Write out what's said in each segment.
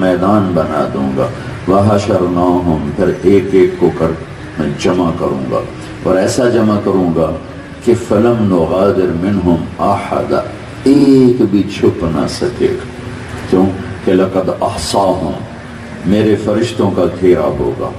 میدان بنا دوں گا، وحشرناہم، پھر ایک ایک کو کر میں جمع کروں گا، اور ایسا جمع کروں گا کہ فلم نغادر منہم احد، ایک بھی چھپ نہ سکے گا، کیوں کہ لقد احصاہم، میرے فرشتوں کا گھیرا ہوگا،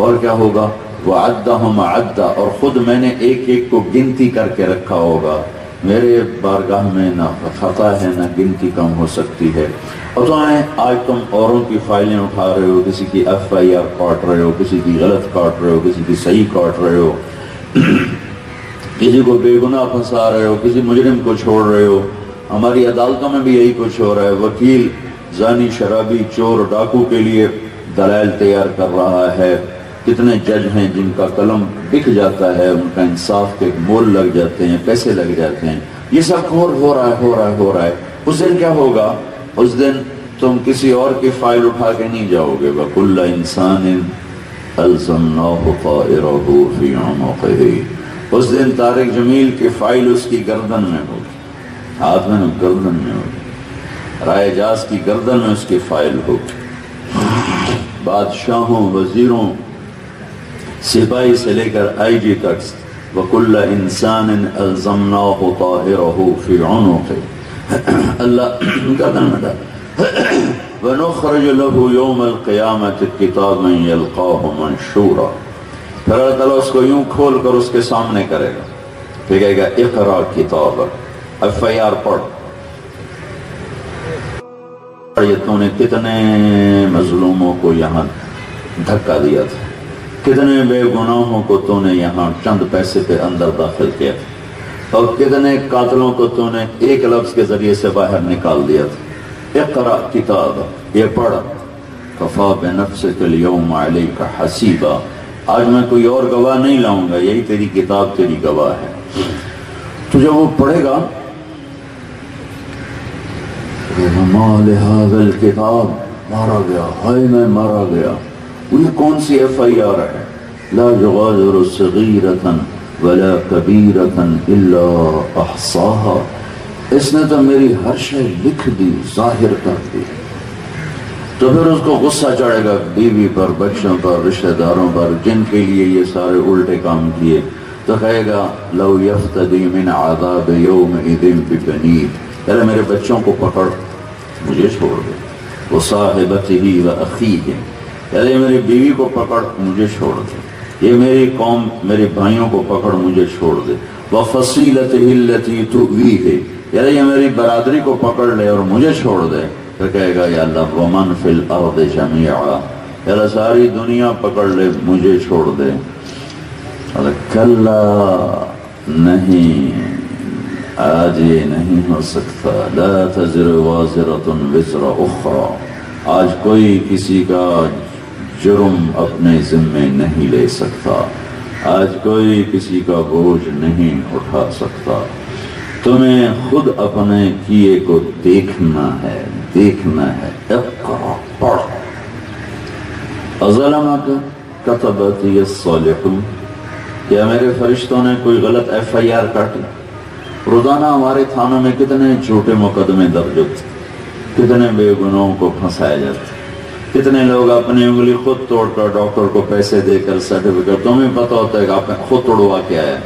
اور کیا ہوگا، وعدہم عدا، اور خود میں نے ایک ایک کو گنتی کر کے رکھا ہوگا، میرے بارگاہ میں نہ خطا ہے نہ گنتی کم ہو سکتی ہے۔ اور تو آج تم اوروں کی فائلیں اٹھا رہے ہو، کسی کی FIR کاٹ رہے ہو، کسی کی غلط کاٹ رہے ہو، کسی کی صحیح کاٹ رہے ہو، کسی کو بے گناہ پھنسا رہے ہو، کسی مجرم کو چھوڑ رہے ہو۔ ہماری عدالتوں میں بھی یہی کچھ ہو رہا ہے، وکیل زانی، شرابی، چور، ڈاکو کے لیے دلائل تیار کر رہا ہے، کتنے جج ہیں جن کا قلم بک جاتا ہے، ان کا انصاف کے مول لگ جاتے ہیں، پیسے لگ جاتے ہیں، یہ سب ہو رہا ہے۔ اس دن کیا ہوگا، اس دن تم کسی اور کی فائل اٹھا کے نہیں جاؤ گے، وَكُلَّ إِنسَانٍ أَلْزَمْنَاهُ طَائِرَهُ فِي عُنُقِهِ، اس دن طارق جمیل کی فائل اس کی گردن میں ہوگی، ہاتھ میں گردن میں ہوگی، رائے جاز کی گردن میں اس کی فائل ہوگی، بادشاہوں، وزیروں، سپاہی سے لے کر IG تک، وَكُلَّ إِنسَانٍ أَلْزَمْنَاهُ طَائِرَهُ فِي عُنُقِهِ، اللہ گردن میں ڈال، وَنُخْرِجُ لَهُ يَوْمَ الْقِيَامَةِ كِتَابًا يَلْقَاهُ مَنْشُورًا، پھر اللہ تعالیٰ اس کو یوں کھول کر اس کے سامنے کرے گا، پھر کہے گا اقرأ کتابک، FIR پڑھ، یہ تو نے کتنے مظلوموں کو یہاں دھکا دیا تھا، کتنے بے گناہوں کو تو نے یہاں چند پیسے پہ اندر داخل کیا تھا، اور کتنے قاتلوں کو تو نے ایک لفظ کے ذریعے سے باہر نکال دیا تھا۔ اقرأ کتاب، یہ پڑھ، کفا بنفسک اليوم علیک حسیبا، آج میں کوئی اور گواہ نہیں لاؤں گا، یہی تیری کتاب تیری گواہ ہے۔ تو جب وہ پڑھے گا، ما لہذا الکتاب، مارا گیا، ہائے میں مارا گیا، یہ کون سی FIR ہے، لا یغادر صغیرۃ ولا کبیرۃ الا احصاها، اس نے تو میری ہر شے لکھ دی، ظاہر کر دی۔ تو پھر اس کو غصہ چڑھے گا بیوی پر، بچوں پر، رشتہ داروں پر، جن کے لیے یہ سارے الٹے کام کیے، تو کہے گا لو یفتدی من عذاب یومئذ ببنیہ، ارے میرے بچوں کو پکڑ مجھے چھوڑ دے، وصاحبتہ واخیہ، ارے میری بیوی کو پکڑ مجھے چھوڑ دے، یہ میری قوم، میرے بھائیوں کو پکڑ مجھے چھوڑ دے، وفصیلتہ التی تؤویہ، یعنی یہ میری برادری کو پکڑ لے اور مجھے چھوڑ دے، پھر کہے گا یا اللہ ومن فی الارض جمیعا، یا اللہ ساری دنیا پکڑ لے مجھے چھوڑ دے۔ کلا نہیں، آج یہ نہیں ہو سکتا، لا تزر وازرۃ وزر اخری، آج کوئی کسی کا جرم اپنے ذمے نہیں لے سکتا، آج کوئی کسی کا بوجھ نہیں اٹھا سکتا، تمہیں خود اپنے کیے کو دیکھنا ہے، دیکھنا ہے، اقرأ، پڑھ، اظلمک کتبتی الصالحون، کیا میرے فرشتوں نے کوئی غلط FIR کاٹی؟ روزانہ ہمارے تھانوں میں کتنے جھوٹے مقدمے درج ہوتے، کتنے بے گناہوں کو پھنسایا جاتا، کتنے لوگ اپنی انگلی خود توڑ کر ڈاکٹر کو پیسے دے کر سرٹیفکیٹ، تمہیں پتہ ہوتا ہے کہ آپ نے خود توڑوا کے آیا ہے،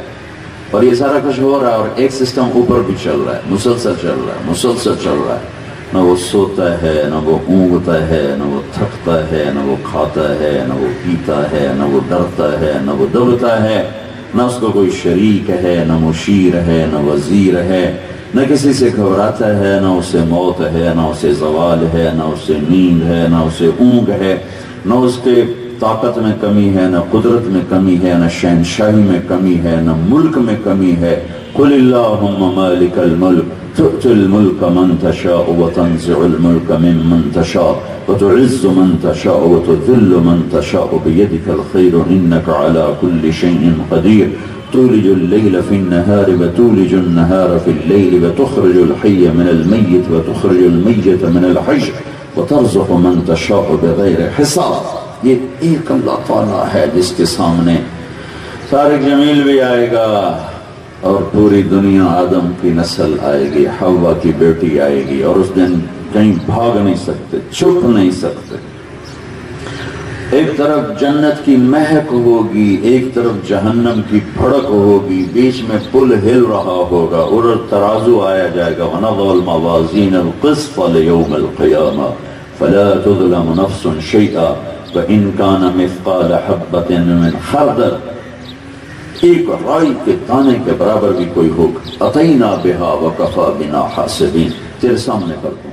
اور یہ سارا کچھ ہو رہا ہے، اور ایک سسٹم اوپر بھی چل رہا ہے، مسلسل چل رہا ہے، مسلسل چل رہا ہے، نہ وہ سوتا ہے، نہ وہ اونگتا ہے، نہ وہ تھکتا ہے، نہ وہ کھاتا ہے، نہ وہ پیتا ہے، نہ وہ ڈرتا ہے، نہ وہ دبتا ہے، نہ اس کو کوئی شریک ہے، نہ مشیر ہے، نہ وزیر ہے، نہ کسی سے گھبراتا ہے، نہ اسے موت ہے، نہ اسے زوال ہے، نہ اسے نیند ہے، نہ اسے اونگ ہے، نہ اس کے طاقت میں کمی ہے، نہ قدرت میں کمی ہے، نہ شہنشاہی میں کمی ہے، نہ ملک میں کمی ہے۔ قل اللہم مالک الملک تؤتی الملک من تشاء وتنزع الملک ممن تشاء وتعز من تشاء وتذل من تشاء بيدك الخير إنك على كل شيء قدير تولج الليل في النهار وتولج النهار في الليل وتخرج الحي من الميت وتخرج الميت من الحي وترزق من تشاء بغير حساب۔ یہ ایک اللہ تعالیٰ ہے جس کے سامنے طارق جمیل بھی آئے گا، اور پوری دنیا، آدم کی نسل آئے گی، حوا کی بیٹی آئے گی، اور اس دن کہیں بھاگ نہیں سکتے، چھپ نہیں سکتے۔ ایک طرف جنت کی مہک ہوگی، ایک طرف جہنم کی بھڑک ہوگی، بیچ میں پل ہل رہا ہوگا، اور ترازو آیا جائے گا، وَنَضَعُ الْمَوَازِينَ الْقِسْطَ لِيَوْمِ الْقِيَامَةِ فَلَا تُظْلَمُ نَفْسٌ شَيْئًا وَإِنْ كَانَ مِثْقَالَ حَبَّةٍ مِّنْ خَرْدَلٍ، ایک رائی کے دانے کے برابر بھی کوئی ہوگا، أَتَيْنَا بِهَا وَكَفَى بِنَا حَاسِبِينَ، تیرے سامنے کر